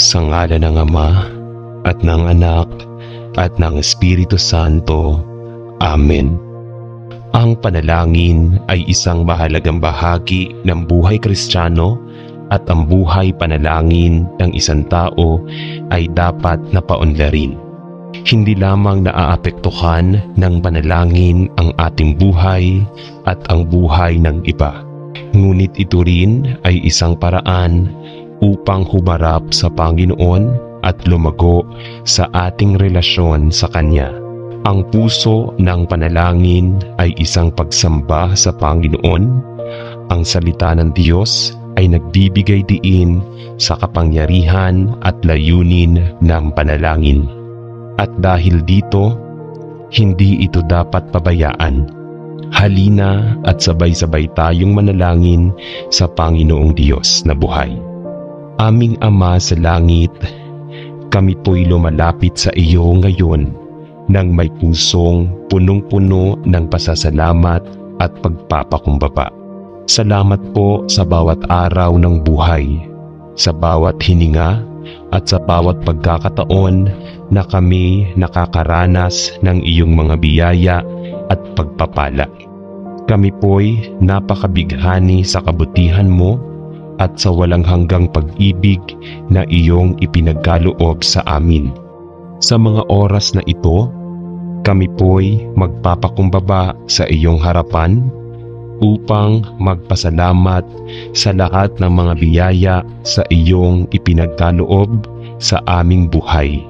Sa ngala ng Ama at ng Anak at ng Espiritu Santo. Amen. Ang panalangin ay isang mahalagang bahagi ng buhay Kristiyano at ang buhay panalangin ng isang tao ay dapat na paunlarin. Hindi lamang naaapektuhan ng panalangin ang ating buhay at ang buhay ng iba. Ngunit ito rin ay isang paraan upang humarap sa Panginoon at lumago sa ating relasyon sa Kanya. Ang puso ng panalangin ay isang pagsamba sa Panginoon. Ang salita ng Diyos ay nagbibigay diin sa kapangyarihan at layunin ng panalangin. At dahil dito, hindi ito dapat pabayaan. Halina at sabay-sabay tayong manalangin sa Panginoong Diyos na buhay. Aming Ama sa langit, kami po'y lumalapit sa iyo ngayon nang may pusong punong-puno ng pasasalamat at pagpapakumbaba. Salamat po sa bawat araw ng buhay, sa bawat hininga at sa bawat pagkakataon na kami nakakaranas ng iyong mga biyaya at pagpapala. Kami po'y napakabighani sa kabutihan mo at sa walang hanggang pag-ibig na iyong ipinagkaloob sa amin. Sa mga oras na ito, kami po'y magpapakumbaba sa iyong harapan upang magpasalamat sa lahat ng mga biyaya sa iyong ipinagkaloob sa aming buhay.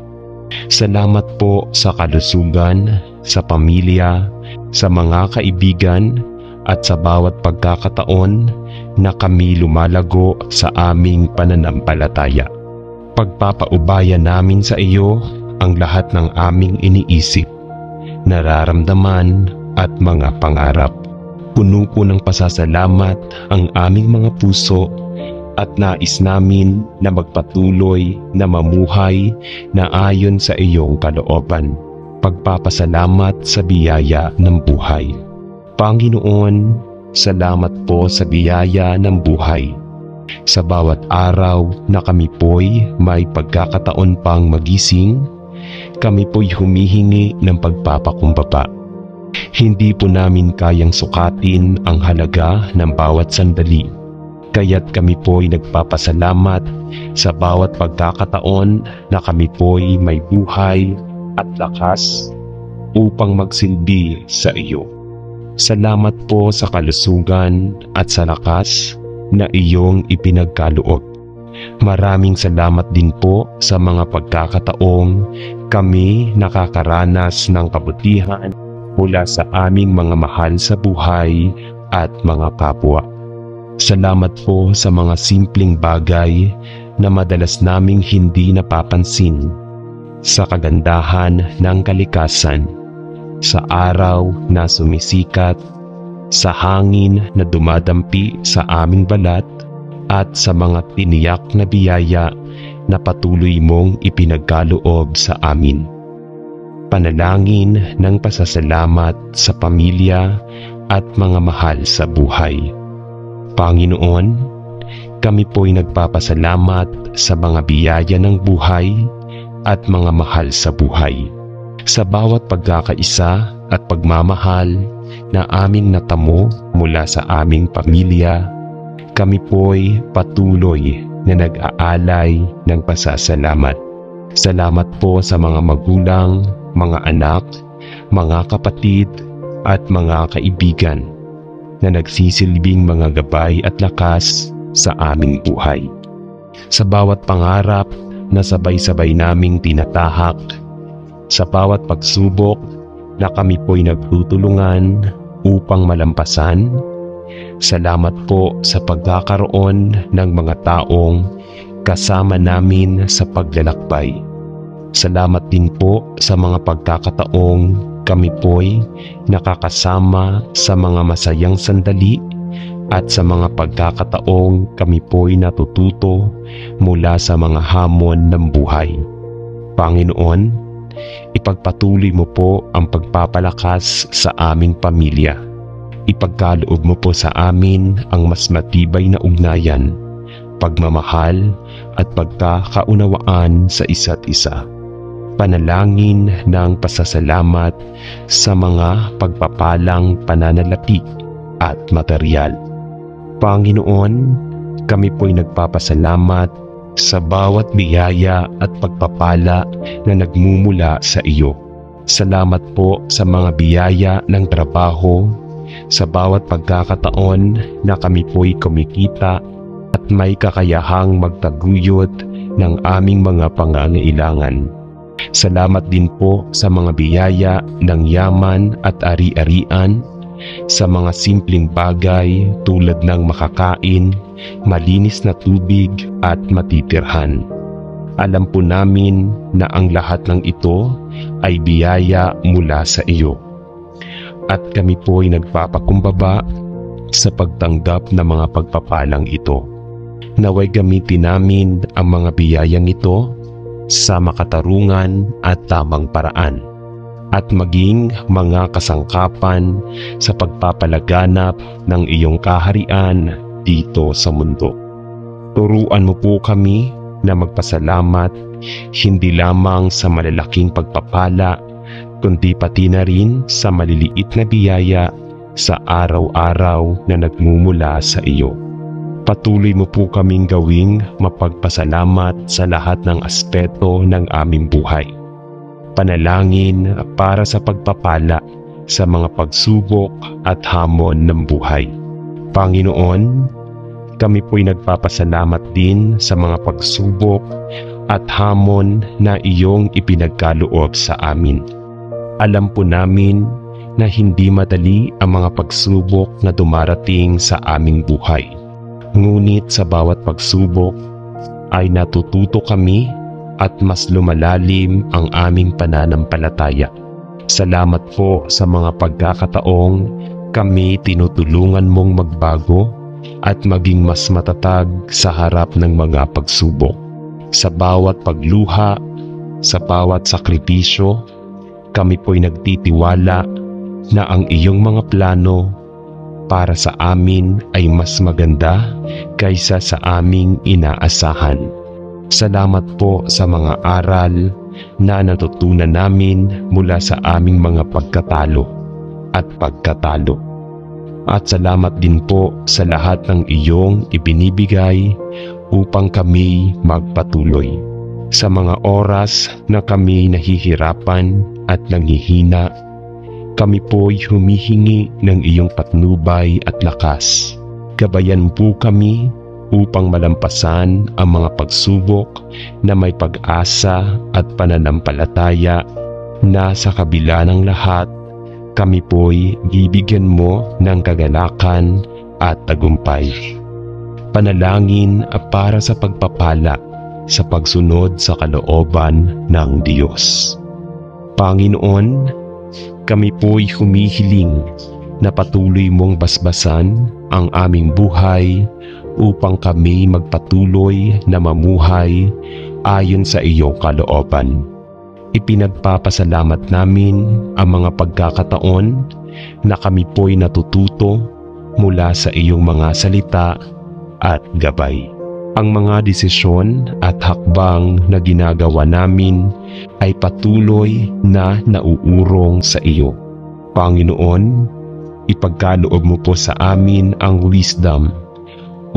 Salamat po sa kalusugan, sa pamilya, sa mga kaibigan at sa bawat pagkakataon na kami lumalago sa aming pananampalataya. Pagpapaubaya namin sa iyo ang lahat ng aming iniisip, nararamdaman at mga pangarap. Puno po ng pasasalamat ang aming mga puso at nais namin na magpatuloy na mamuhay na ayon sa iyong kalooban. Pagpapasalamat sa biyaya ng buhay. Panginoon, salamat po sa biyaya ng buhay. Sa bawat araw na kami po'y may pagkakataon pang magising, kami po'y humihingi ng pagpapakumbaba. Hindi po namin kayang sukatin ang halaga ng bawat sandali, kaya't kami po'y nagpapasalamat sa bawat pagkakataon na kami po'y may buhay at lakas upang magsilbi sa iyo. Salamat po sa kalusugan at sa lakas na iyong ipinagkaloob. Maraming salamat din po sa mga pagkakataong kami nakakaranas ng kabutihan mula sa aming mga mahal sa buhay at mga kapwa. Salamat po sa mga simpleng bagay na madalas naming hindi napapansin, sa kagandahan ng kalikasan, sa araw na sumisikat, sa hangin na dumadampi sa aming balat, at sa mga tiniyak na biyaya na patuloy mong ipinagkaloob sa amin. Panalangin ng pasasalamat sa pamilya at mga mahal sa buhay. Panginoon, kami po'y nagpapasalamat sa mga biyaya ng buhay at mga mahal sa buhay. Sa bawat pagkakaisa at pagmamahal na aming natamo mula sa aming pamilya, kami po'y patuloy na nag-aalay ng pasasalamat. Salamat po sa mga magulang, mga anak, mga kapatid at mga kaibigan na nagsisilbing mga gabay at lakas sa aming buhay. Sa bawat pangarap na sabay-sabay naming tinatahak, sa bawat pagsubok na kami po'y nagtutulungan upang malampasan, salamat po sa pagkakaroon ng mga taong kasama namin sa paglalakbay. Salamat din po sa mga pagkakataong kami po'y nakakasama sa mga masayang sandali at sa mga pagkakataong kami po'y natututo mula sa mga hamon ng buhay. Panginoon, ipagpatuloy mo po ang pagpapalakas sa aming pamilya. Ipagkaloob mo po sa amin ang mas matibay na ugnayan pagmamahal at pagkakaunawaan sa isa't isa. Panalangin ng pasasalamat sa mga pagpapalang pananalapi at material. Panginoon, kami po'y nagpapasalamat sa bawat biyaya at pagpapala na nagmumula sa iyo. Salamat po sa mga biyaya ng trabaho, sa bawat pagkakataon na kami po'y kumikita at may kakayahang magtaguyod ng aming mga pangangailangan. Salamat din po sa mga biyaya ng yaman at ari-arian, sa mga simpleng bagay tulad ng makakain, malinis na tubig at matitirhan. Alam po namin na ang lahat ng ito ay biyaya mula sa iyo. At kami po'y nagpapakumbaba sa pagtanggap ng mga pagpapalang ito. Naway gamitin namin ang mga biyayang ito sa makatarungan at tamang paraan, at maging mga kasangkapan sa pagpapalaganap ng iyong kaharian dito sa mundo. Turuan mo po kami na magpasalamat hindi lamang sa malalaking pagpapala, kundi pati na rin sa maliliit na biyaya sa araw-araw na nagmumula sa iyo. Patuloy mo po kaming gawing mapagpasalamat sa lahat ng aspeto ng aming buhay. Panalangin para sa pagpapala sa mga pagsubok at hamon ng buhay. Panginoon, kami po'y nagpapasalamat din sa mga pagsubok at hamon na iyong ipinagkaloob sa amin. Alam po namin na hindi madali ang mga pagsubok na dumarating sa aming buhay. Ngunit sa bawat pagsubok ay natututo kami at mas lumalalim ang aming pananampalataya. Salamat po sa mga pagkakataong kami tinutulungan mong magbago at maging mas matatag sa harap ng mga pagsubok. Sa bawat pagluha, sa bawat sakripisyo, kami po'y nagtitiwala na ang iyong mga plano para sa amin ay mas maganda kaysa sa aming inaasahan. Salamat po sa mga aral na natutunan namin mula sa aming mga pagkatalo at pagkatalo. At salamat din po sa lahat ng iyong ibinibigay upang kami magpatuloy. Sa mga oras na kami nahihirapan at nanghihina, kami po'y humihingi ng iyong patnubay at lakas. Gabayan po kami upang malampasan ang mga pagsubok na may pag-asa at pananampalataya na sa kabila ng lahat, kami po'y bibigyan mo ng kagalakan at tagumpay. Panalangin para sa pagpapala sa pagsunod sa kalooban ng Diyos. Panginoon, kami po'y humihiling na patuloy mong basbasan ang aming buhay upang kami magpatuloy na mamuhay ayon sa iyong kalooban. Ipinagpapasalamat namin ang mga pagkakataon na kami po'y natututo mula sa iyong mga salita at gabay. Ang mga desisyon at hakbang na ginagawa namin ay patuloy na nauurong sa iyo. Panginoon, ipagkaloob mo po sa amin ang wisdom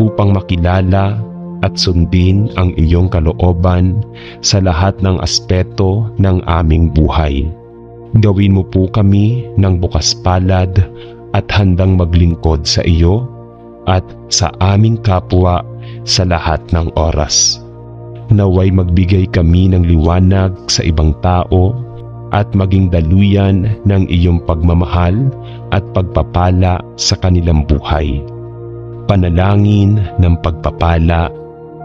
upang makilala at sundin ang iyong kalooban sa lahat ng aspeto ng aming buhay. Gawin mo po kami ng bukas palad at handang maglingkod sa iyo at sa aming kapwa sa lahat ng oras. Naway magbigay kami ng liwanag sa ibang tao at maging daluyan ng iyong pagmamahal at pagpapala sa kanilang buhay. Panalangin ng pagpapala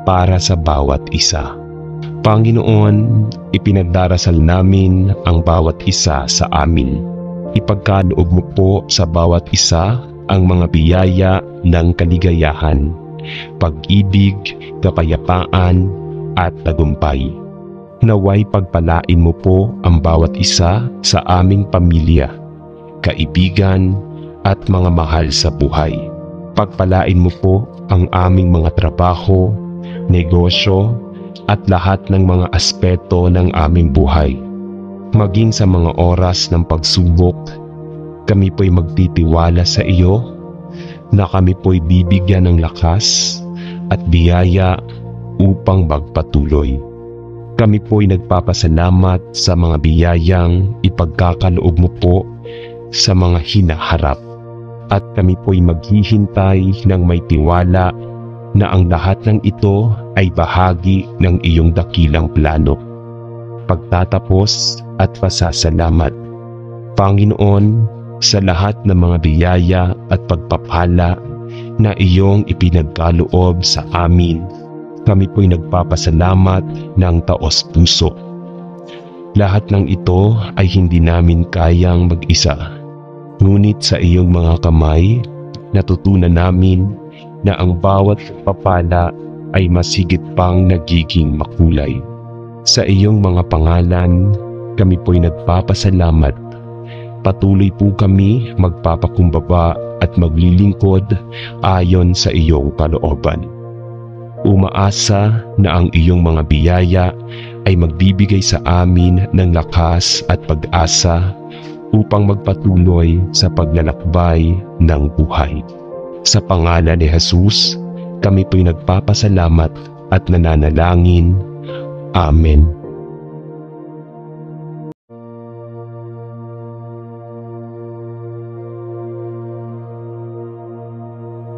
para sa bawat isa. Panginoon, ipinagdarasal namin ang bawat isa sa amin. Ipagkaloob mo po sa bawat isa ang mga biyaya ng kaligayahan, pag-ibig, kapayapaan at tagumpay. Naway pagpalain mo po ang bawat isa sa aming pamilya, kaibigan at mga mahal sa buhay. Pagpalain mo po ang aming mga trabaho, negosyo, at lahat ng mga aspeto ng aming buhay. Maging sa mga oras ng pagsubok, kami po'y magtitiwala sa iyo na kami po'y bibigyan ng lakas at biyaya upang magpatuloy. Kami po'y nagpapasalamat sa mga biyayang ipagkakaloob mo po sa mga hinaharap. At kami po'y maghihintay ng may tiwala na ang lahat ng ito ay bahagi ng iyong dakilang plano. Pagtatapos at pasasalamat, Panginoon, sa lahat ng mga biyaya at pagpapala na iyong ipinagkaloob sa amin, kami po'y nagpapasalamat ng taos puso. Lahat ng ito ay hindi namin kayang mag-isa. Ngunit sa iyong mga kamay, natutunan namin na ang bawat pagpapala ay masigit pang nagiging makulay. Sa iyong mga pangalan, kami po'y nagpapasalamat. Patuloy po kami magpapakumbaba at maglilingkod ayon sa iyong kalooban. Umaasa na ang iyong mga biyaya ay magbibigay sa amin ng lakas at pag-asa upang magpatuloy sa paglalakbay ng buhay. Sa pangalan ni Jesus, kami po'y nagpapasalamat at nananalangin. Amen.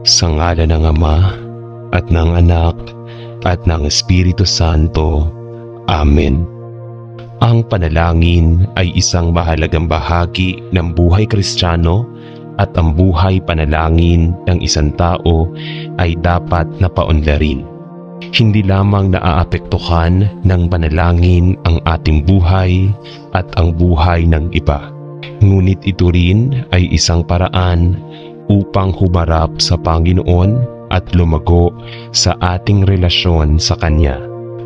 Sa ngalan ng Ama at ng Anak at ng Espiritu Santo. Amen. Ang panalangin ay isang mahalagang bahagi ng buhay Kristiyano at ang buhay panalangin ng isang tao ay dapat na paunlarin. Hindi lamang naaapektuhan ng panalangin ang ating buhay at ang buhay ng iba, ngunit ito rin ay isang paraan upang humarap sa Panginoon at lumago sa ating relasyon sa Kanya.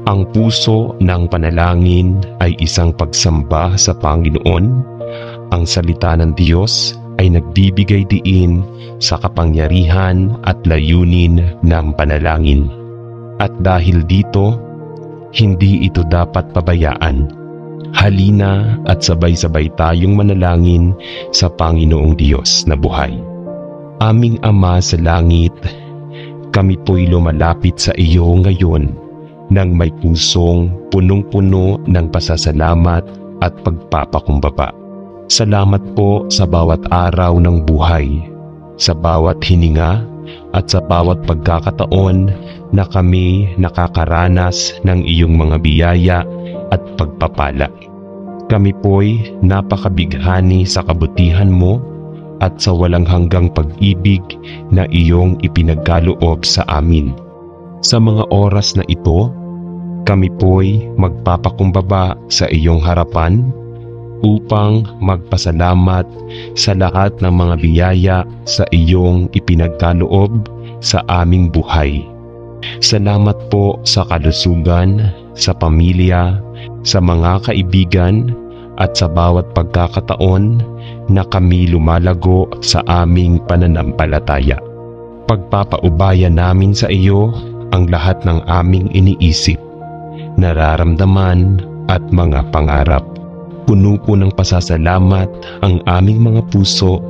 Ang puso ng panalangin ay isang pagsamba sa Panginoon. Ang salita ng Diyos ay nagbibigay diin sa kapangyarihan at layunin ng panalangin. At dahil dito, hindi ito dapat pabayaan. Halina at sabay-sabay tayong manalangin sa Panginoong Diyos na buhay. Aming Ama sa langit, kami po'y lumalapit sa iyo ngayon nang may pusong punong-puno ng pasasalamat at pagpapakumbaba. Salamat po sa bawat araw ng buhay, sa bawat hininga at sa bawat pagkakataon na kami nakakaranas ng iyong mga biyaya at pagpapala. Kami po'y napakabighani sa kabutihan mo at sa walang hanggang pag-ibig na iyong ipinagkaloob sa amin. Sa mga oras na ito, kami po'y magpapakumbaba sa iyong harapan upang magpasalamat sa lahat ng mga biyaya sa iyong ipinagkaloob sa aming buhay. Salamat po sa kalusugan, sa pamilya, sa mga kaibigan at sa bawat pagkakataon na kami lumalago sa aming pananampalataya. Pagpapaubaya namin sa iyo ang lahat ng aming iniisip, nararamdaman at mga pangarap. Puno po ng pasasalamat ang aming mga puso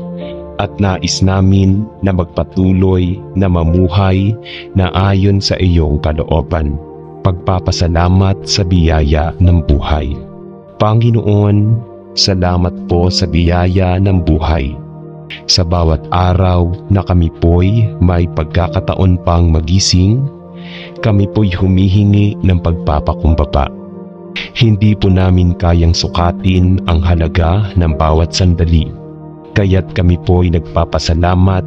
at nais namin na magpatuloy na mamuhay na ayon sa iyong kalooban. Pagpapasalamat sa biyaya ng buhay. Panginoon, salamat po sa biyaya ng buhay. Sa bawat araw na kami po'y may pagkakataon pang magising, kami po'y humihingi ng pagpapakumbaba. Hindi po namin kayang sukatin ang halaga ng bawat sandali, kaya't kami po'y nagpapasalamat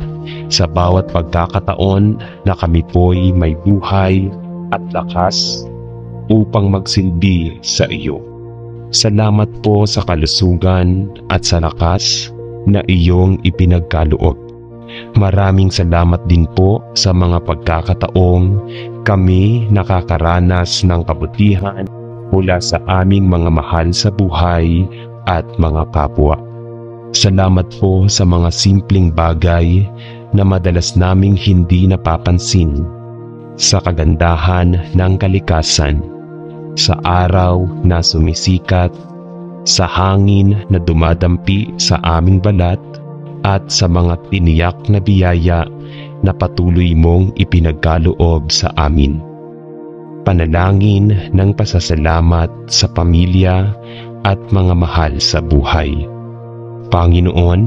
sa bawat pagkakataon na kami po'y may buhay at lakas upang magsilbi sa iyo. Salamat po sa kalusugan at sa lakas na iyong ipinagkaloob. Maraming salamat din po sa mga pagkakataong kami nakakaranas ng kabutihan mula sa aming mga mahal sa buhay at mga kapwa. Salamat po sa mga simpleng bagay na madalas naming hindi napapansin. sa kagandahan ng kalikasan, sa araw na sumisikat, sa hangin na dumadampi sa aming balat, at sa mga tiniyak na biyaya na patuloy mong ipinagkaloob sa amin. Panalangin ng pasasalamat sa pamilya at mga mahal sa buhay. Panginoon,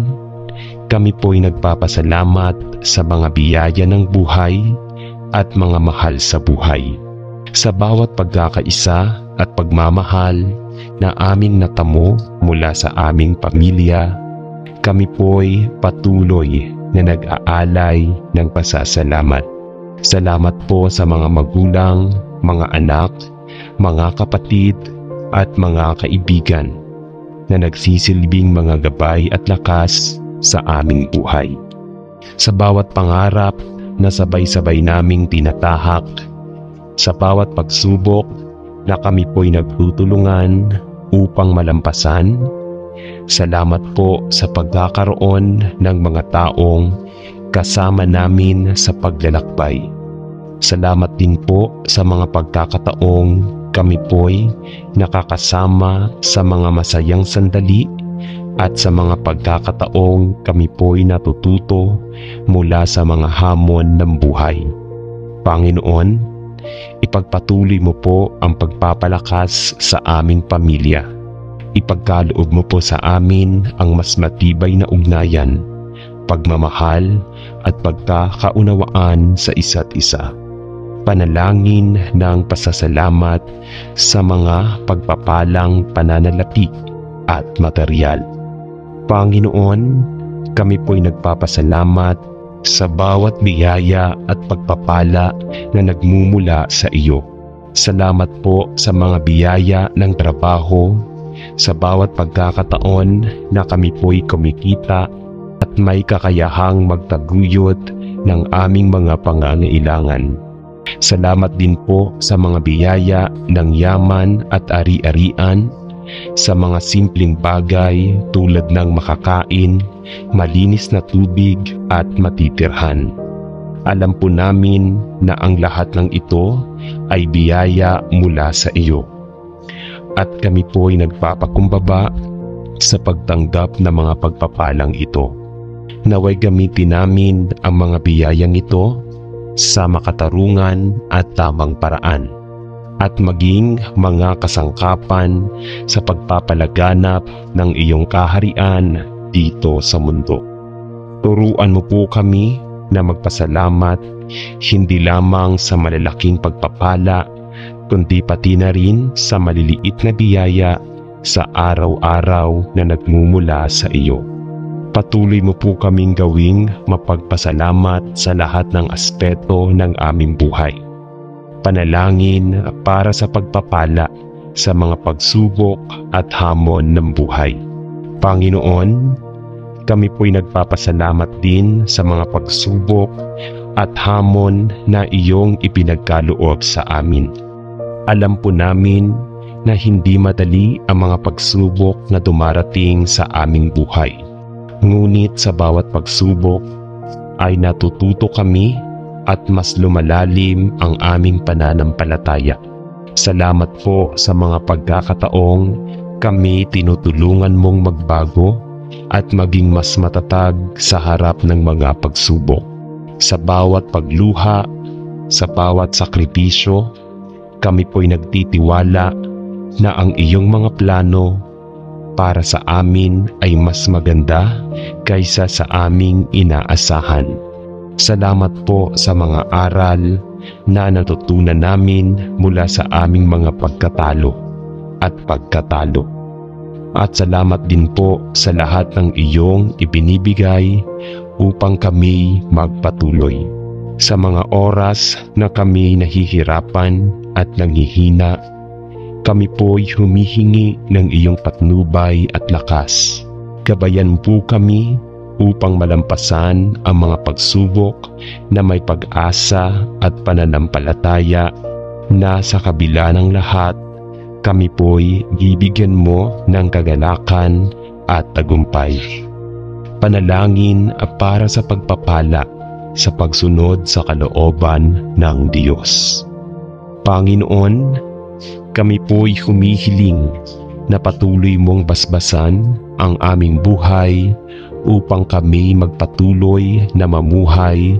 kami po'y nagpapasalamat sa mga biyaya ng buhay at mga mahal sa buhay. Sa bawat pagkakaisa at pagmamahal na aming natamo mula sa aming pamilya, kami po'y patuloy na nag-aalay ng pasasalamat. Salamat po sa mga magulang, mga anak, mga kapatid at mga kaibigan na nagsisilbing mga gabay at lakas sa aming buhay. Sa bawat pangarap na sabay-sabay naming tinatahak, sa bawat pagsubok na kami po'y nagtutulungan upang malampasan, salamat po sa pagkakaroon ng mga taong kasama namin sa paglalakbay. Salamat din po sa mga pagkakataong kami po'y nakakasama sa mga masayang sandali at sa mga pagkakataong kami po'y natututo mula sa mga hamon ng buhay. Panginoon, ipagpatuloy mo po ang pagpapalakas sa aming pamilya. Ipagkaloob mo po sa amin ang mas matibay na ugnayan, pagmamahal at pagkakaunawaan sa isa't isa. Panalangin ng pasasalamat sa mga pagpapalang pananalapi at material. Panginoon, kami po'y nagpapasalamat sa bawat biyaya at pagpapala na nagmumula sa iyo. Salamat po sa mga biyaya ng trabaho, sa bawat pagkakataon na kami po'y kumikita at may kakayahang magtaguyod ng aming mga pangangailangan. Salamat din po sa mga biyaya ng yaman at ari-arian, sa mga simpleng bagay tulad ng makakain, malinis na tubig at matitirhan. Alam po namin na ang lahat ng ito ay biyaya mula sa iyo. At kami po'y nagpapakumbaba sa pagtanggap ng mga pagpapalang ito. Naway gamitin namin ang mga biyayang ito sa makatarungan at tamang paraan, at maging mga kasangkapan sa pagpapalaganap ng iyong kaharian dito sa mundo. Turuan mo po kami na magpasalamat hindi lamang sa malalaking pagpapala, kundi pati na rin sa maliliit na biyaya sa araw-araw na nagmumula sa iyo. Patuloy mo po kaming gawing mapagpasalamat sa lahat ng aspeto ng aming buhay. Panalangin para sa pagpapala sa mga pagsubok at hamon ng buhay. Panginoon, kami po'y nagpapasalamat din sa mga pagsubok at hamon na iyong ipinagkaloob sa amin. Alam po namin na hindi madali ang mga pagsubok na dumarating sa aming buhay. Ngunit sa bawat pagsubok ay natututo kami at mas lumalalim ang aming pananampalataya. Salamat po sa mga pagkakataong kami tinutulungan mong magbago at maging mas matatag sa harap ng mga pagsubok. Sa bawat pagluha, sa bawat sakripisyo, kami po'y nagtitiwala na ang iyong mga plano para sa amin ay mas maganda kaysa sa aming inaasahan. Salamat po sa mga aral na natutunan namin mula sa aming mga pagkatalo at pagkatalo. At salamat din po sa lahat ng iyong ibinibigay upang kami magpatuloy. Sa mga oras na kami nahihirapan at nanghihina, kami po'y humihingi ng iyong patnubay at lakas. Gabayan po kami upang malampasan ang mga pagsubok na may pag-asa at pananampalataya na sa kabila ng lahat, kami po'y bibigyan mo ng kagalakan at tagumpay. Panalangin para sa pagpapala sa pagsunod sa kalooban ng Diyos. Panginoon, kami po'y humihiling na patuloy mong basbasan ang aming buhay upang kami magpatuloy na mamuhay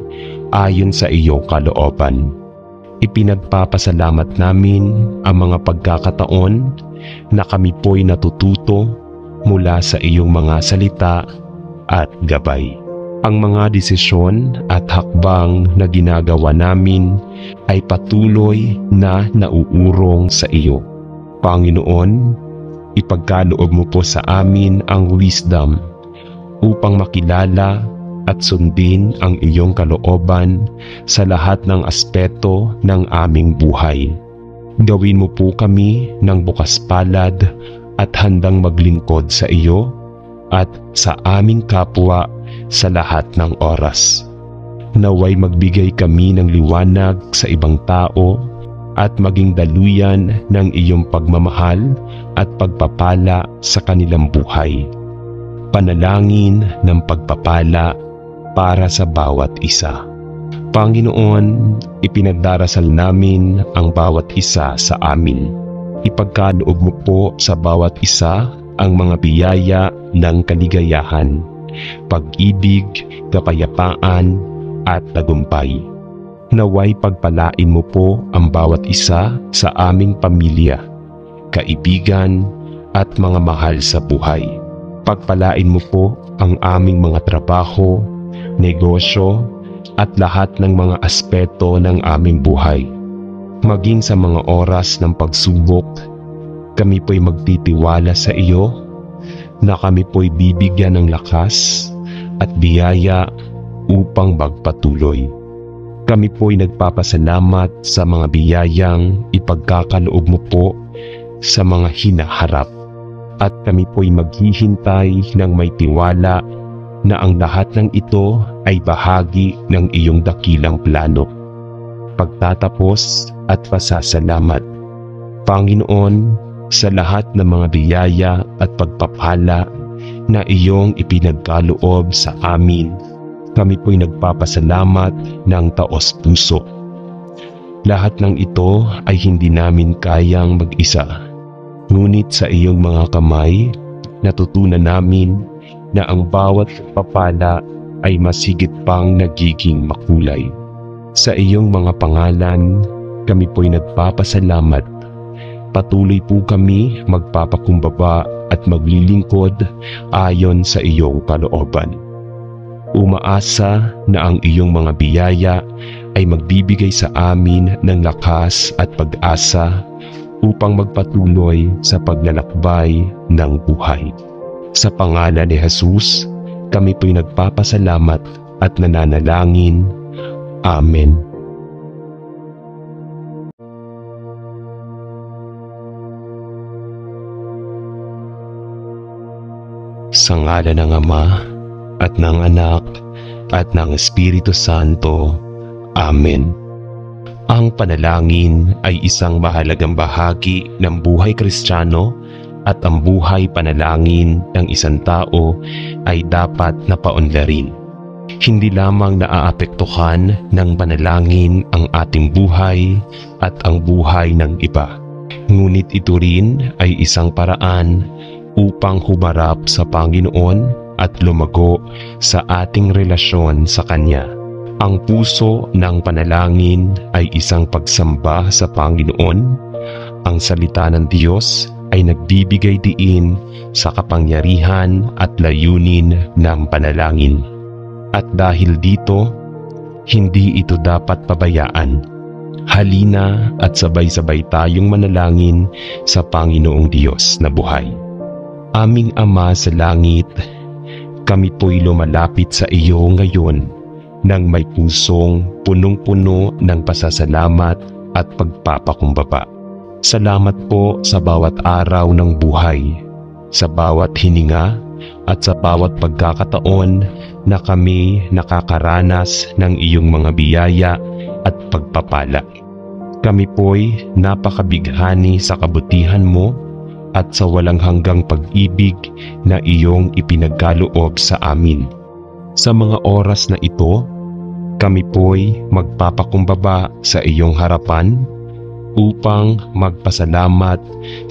ayon sa iyong kalooban. Ipinagpapasalamat namin ang mga pagkakataon na kami po'y natututo mula sa iyong mga salita at gabay. Ang mga desisyon at hakbang na ginagawa namin ay patuloy na nauurong sa iyo. Panginoon, ipagkaloob mo po sa amin ang wisdom upang makilala at sundin ang iyong kalooban sa lahat ng aspeto ng aming buhay. Gawin mo po kami ng bukas palad at handang maglingkod sa iyo at sa aming kapwa sa lahat ng oras. Naway magbigay kami ng liwanag sa ibang tao at maging daluyan ng iyong pagmamahal at pagpapala sa kanilang buhay. Panalangin ng pagpapala para sa bawat isa. Panginoon, ipinagdarasal namin ang bawat isa sa amin. Ipagkaloob mo po sa bawat isa ang mga biyaya ng kaligayahan, pag-ibig, kapayapaan at tagumpay. Naway pagpalain mo po ang bawat isa sa aming pamilya, kaibigan at mga mahal sa buhay. Pagpalain mo po ang aming mga trabaho, negosyo at lahat ng mga aspeto ng aming buhay. Maging sa mga oras ng pagsubok, kami po'y magtitiwala sa iyo na kami po'y bibigyan ng lakas at biyaya upang magpatuloy. Kami po'y nagpapasalamat sa mga biyayang ipagkakaloob mo po sa mga hinaharap at kami po'y maghihintay ng may tiwala na ang lahat ng ito ay bahagi ng iyong dakilang plano. Pagtatapos at pasasalamat, Panginoon, sa lahat ng mga biyaya at pagpapala na iyong ipinagkaloob sa amin, kami po'y nagpapasalamat ng taos puso. Lahat ng ito ay hindi namin kayang mag-isa, ngunit sa iyong mga kamay, natutunan namin na ang bawat pagpapala ay mas higit pang nagiging makulay. Sa iyong mga pangalan, kami po'y nagpapasalamat. Patuloy po kami magpapakumbaba at maglilingkod ayon sa iyong kalooban. Umaasa na ang iyong mga biyaya ay magbibigay sa amin ng lakas at pag-asa upang magpatuloy sa paglalakbay ng buhay. Sa pangalan ni Jesus, kami po'y nagpapasalamat at nananalangin. Amen. Sa ngalan ng Ama at ng Anak at ng Espiritu Santo. Amen. Ang panalangin ay isang mahalagang bahagi ng buhay Kristiyano at ang buhay panalangin ng isang tao ay dapat na paunlarin. Hindi lamang naaapektuhan ng panalangin ang ating buhay at ang buhay ng iba, ngunit ito rin ay isang paraan upang humarap sa Panginoon at lumago sa ating relasyon sa Kanya. Ang puso ng panalangin ay isang pagsamba sa Panginoon. Ang salita ng Diyos ay nagbibigay diin sa kapangyarihan at layunin ng panalangin. At dahil dito, hindi ito dapat pabayaan. Halina at sabay-sabay tayong manalangin sa Panginoong Diyos na buhay. Aming Ama sa langit, kami po'y lumalapit sa iyo ngayon nang may pusong punong-puno ng pasasalamat at pagpapakumbaba. Salamat po sa bawat araw ng buhay, sa bawat hininga at sa bawat pagkakataon na kami nakakaranas ng iyong mga biyaya at pagpapala. Kami po'y napakabighani sa kabutihan mo at sa walang hanggang pag-ibig na iyong ipinagkaloob sa amin. Sa mga oras na ito, kami po'y magpapakumbaba sa iyong harapan upang magpasalamat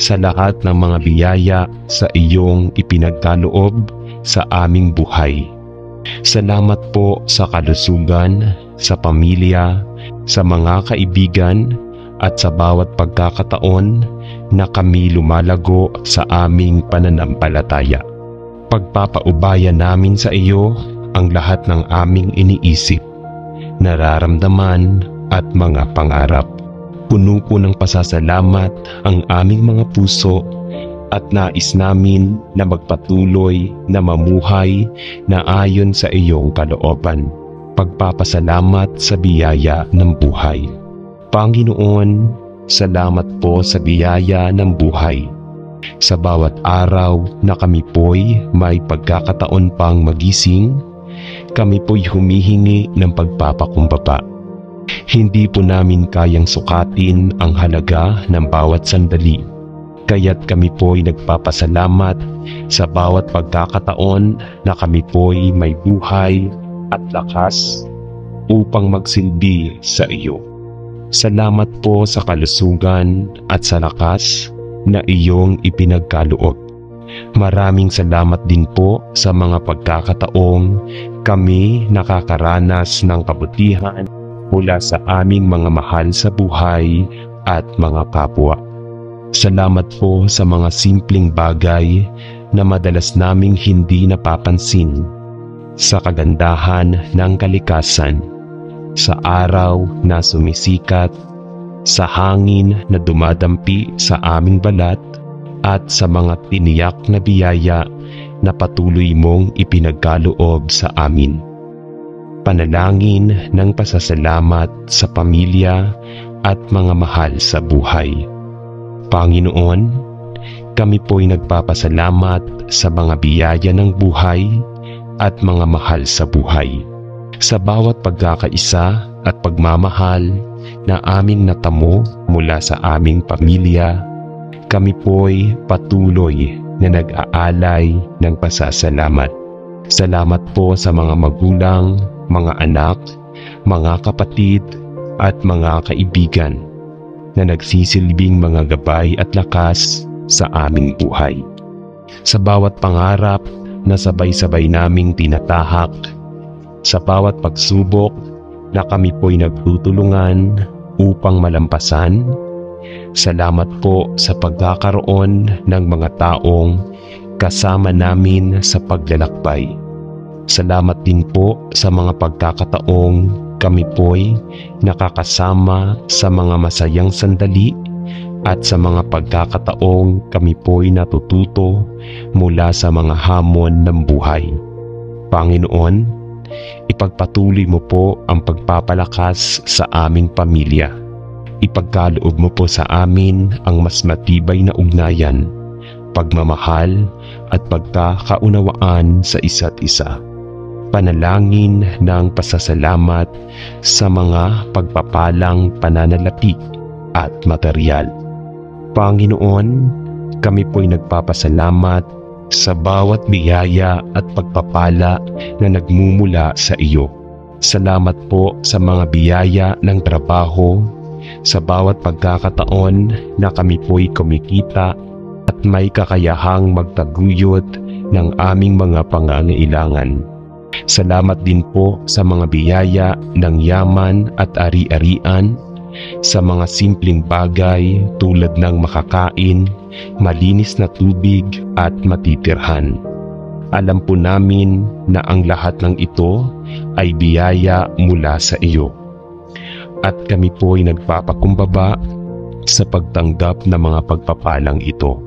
sa lahat ng mga biyaya sa iyong ipinagkaloob sa aming buhay. Salamat po sa kalusugan, sa pamilya, sa mga kaibigan at sa bawat pagkakataon na kami lumalago sa aming pananampalataya. Pagpapaubaya namin sa iyo ang lahat ng aming iniisip, nararamdaman at mga pangarap. Puno po ng pasasalamat ang aming mga puso at nais namin na magpatuloy na mamuhay na ayon sa iyong kalooban. Pagpapasalamat sa biyaya ng buhay. Panginoon, salamat po sa biyaya ng buhay. Sa bawat araw na kami po'y may pagkakataon pang magising, kami po'y humihingi ng pagpapakumbaba. Hindi po namin kayang sukatin ang halaga ng bawat sandali, kaya't kami po'y nagpapasalamat sa bawat pagkakataon na kami po'y may buhay at lakas upang magsilbi sa iyo. Salamat po sa kalusugan at sa lakas na iyong ipinagkaloob. Maraming salamat din po sa mga pagkakataong kami nakakaranas ng kabutihan mula sa aming mga mahal sa buhay at mga kapwa. Salamat po sa mga simpleng bagay na madalas naming hindi napapansin, sa kagandahan ng kalikasan, sa araw na sumisikat, sa hangin na dumadampi sa aming balat, at sa mga tiniyak na biyaya na patuloy mong ipinagkaloob sa amin. Panalangin ng pasasalamat sa pamilya at mga mahal sa buhay. Panginoon, kami po'y nagpapasalamat sa mga biyaya ng buhay at mga mahal sa buhay. Sa bawat pagkakaisa at pagmamahal na aming natamo mula sa aming pamilya, kami po'y patuloy na nag-aalay ng pasasalamat. Salamat po sa mga magulang, mga anak, mga kapatid at mga kaibigan na nagsisilbing mga gabay at lakas sa aming buhay. Sa bawat pangarap na sabay-sabay naming tinatahak, sa bawat pagsubok na kami po'y nagtutulungan upang malampasan, salamat po sa pagkakaroon ng mga taong kasama namin sa paglalakbay. Salamat din po sa mga pagkakataong kami po'y nakakasama sa mga masayang sandali at sa mga pagkakataong kami po'y natututo mula sa mga hamon ng buhay. Panginoon, ipagpatuloy mo po ang pagpapalakas sa aming pamilya. Ipagkaloob mo po sa amin ang mas matibay na ugnayan, pagmamahal at pagkakaunawaan sa isa't isa. Panalangin ng pasasalamat sa mga pagpapalang pananalapi at material. Panginoon, kami po'y nagpapasalamat sa bawat biyaya at pagpapala na nagmumula sa iyo. Salamat po sa mga biyaya ng trabaho, sa bawat pagkakataon na kami po'y kumikita at may kakayahang magtaguyod ng aming mga pangangailangan. Salamat din po sa mga biyaya ng yaman at ari-arian, sa mga simpleng bagay tulad ng makakain, malinis na tubig at matitirhan. Alam po namin na ang lahat ng ito ay biyaya mula sa iyo. At kami po'y nagpapakumbaba sa pagtanggap ng mga pagpapalang ito.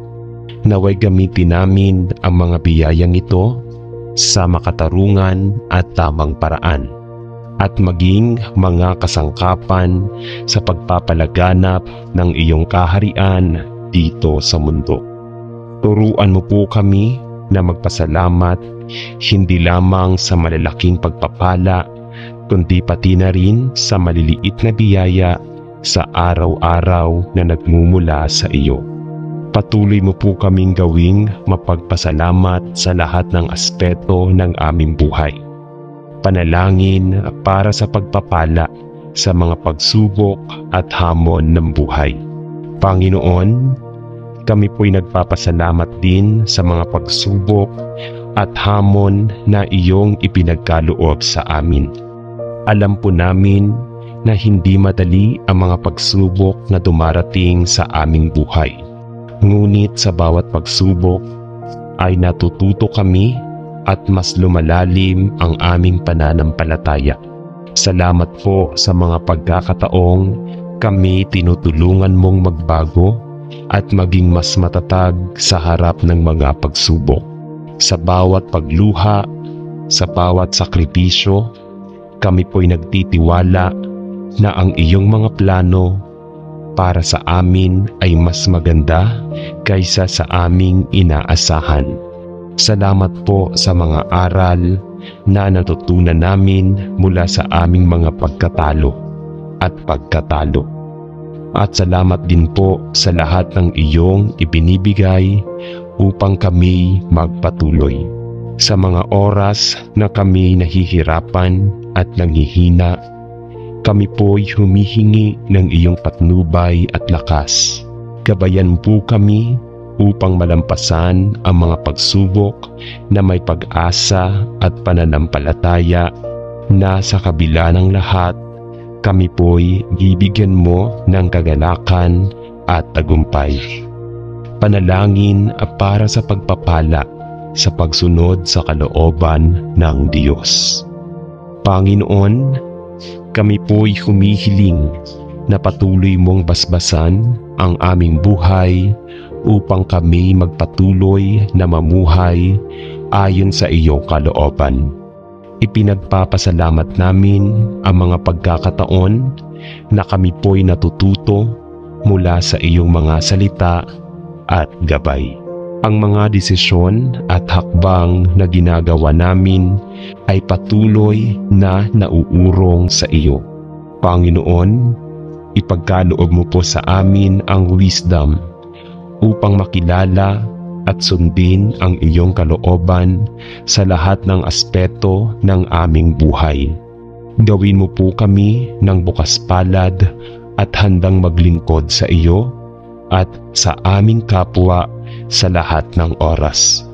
Naway gamitin namin ang mga biyayang ito sa makatarungan at tamang paraan, at maging mga kasangkapan sa pagpapalaganap ng iyong kaharian dito sa mundo. Turuan mo po kami na magpasalamat hindi lamang sa malalaking pagpapala, kundi pati na rin sa maliliit na biyaya sa araw-araw na nagmumula sa iyo. Patuloy mo po kaming gawing mapagpasalamat sa lahat ng aspeto ng aming buhay. Panalangin para sa pagpapala sa mga pagsubok at hamon ng buhay. Panginoon, kami po'y nagpapasalamat din sa mga pagsubok at hamon na iyong ipinagkaloob sa amin. Alam po namin na hindi madali ang mga pagsubok na dumarating sa aming buhay. Ngunit sa bawat pagsubok ay natututo kami at mas lumalalim ang aming pananampalataya. Salamat po sa mga pagkakataong kami tinutulungan mong magbago at maging mas matatag sa harap ng mga pagsubok. Sa bawat pagluha, sa bawat sakripisyo, kami po'y nagtitiwala na ang iyong mga plano para sa amin ay mas maganda kaysa sa aming inaasahan. Salamat po sa mga aral na natutunan namin mula sa aming mga pagkatalo at pagkatalo. At salamat din po sa lahat ng iyong ibinibigay upang kami magpatuloy. Sa mga oras na kami nahihirapan at nanghihina, kami po'y humihingi ng iyong patnubay at lakas. Gabayan po kami upang malampasan ang mga pagsubok na may pag-asa at pananampalataya na sa kabila ng lahat, kami po'y bibigyan mo ng kagalakan at tagumpay. Panalangin para sa pagpapala sa pagsunod sa kalooban ng Diyos. Panginoon, kami po'y humihiling na patuloy mong basbasan ang aming buhay upang kami magpatuloy na mamuhay ayon sa iyong kalooban. Ipinagpapasalamat namin ang mga pagkakataon na kami po'y natututo mula sa iyong mga salita at gabay. Ang mga desisyon at hakbang na ginagawa namin ay patuloy na nauurong sa iyo. Panginoon, ipagkaloob mo po sa amin ang wisdom upang makilala at sundin ang iyong kalooban sa lahat ng aspeto ng aming buhay. Gawin mo po kami ng bukas palad at handang maglingkod sa iyo at sa aming kapwa sa lahat ng oras.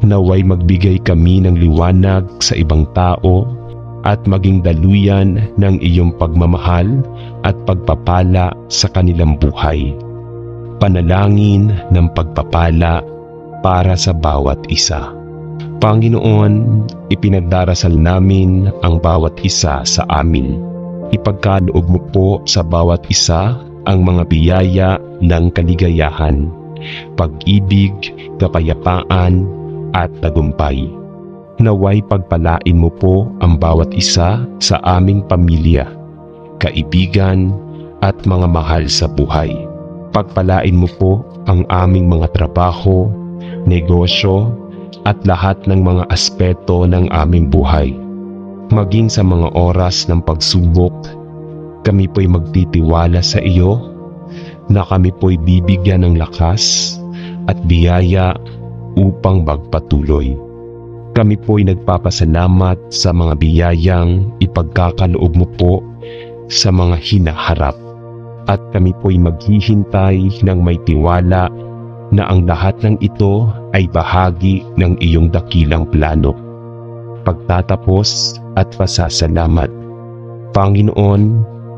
Naway magbigay kami ng liwanag sa ibang tao at maging daluyan ng iyong pagmamahal at pagpapala sa kanilang buhay. Panalangin ng pagpapala para sa bawat isa. Panginoon, ipinagdarasal namin ang bawat isa sa amin. Ipagkaloob mo po sa bawat isa ang mga biyaya ng kaligayahan, pag-ibig, kapayapaan at tagumpay. Naway pagpalain mo po ang bawat isa sa aming pamilya, kaibigan at mga mahal sa buhay. Pagpalain mo po ang aming mga trabaho, negosyo at lahat ng mga aspeto ng aming buhay. Maging sa mga oras ng pagsubok, kami po'y magtitiwala sa iyo na kami po'y bibigyan ng lakas at biyaya upang magpatuloy. Kami po'y nagpapasalamat sa mga biyayang ipagkakaloob mo po sa mga hinaharap. At kami po'y maghihintay ng may tiwala na ang lahat ng ito ay bahagi ng iyong dakilang plano. Pagtatapos at pasasalamat, Panginoon,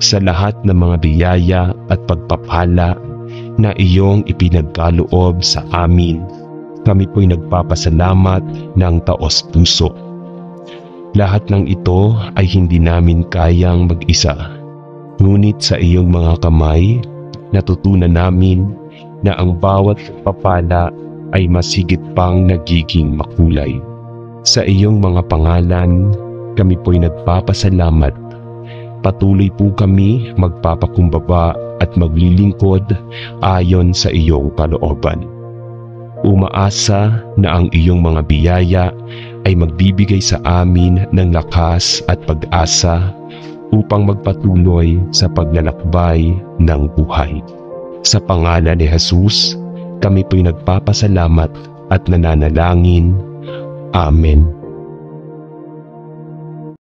sa lahat ng mga biyaya at pagpapala na iyong ipinagkaloob sa amin, kami po'y nagpapasalamat ng taos puso. Lahat ng ito ay hindi namin kayang mag-isa. Ngunit sa iyong mga kamay, natutunan namin na ang bawat pagpapala ay masigit pang nagiging makulay. Sa iyong mga pangalan, kami po'y nagpapasalamat. Patuloy po kami magpapakumbaba at maglilingkod ayon sa iyong kalooban. Umaasa na ang iyong mga biyaya ay magbibigay sa amin ng lakas at pag-asa upang magpatuloy sa paglalakbay ng buhay. Sa pangalan ni Jesus, kami po'y nagpapasalamat at nananalangin. Amen.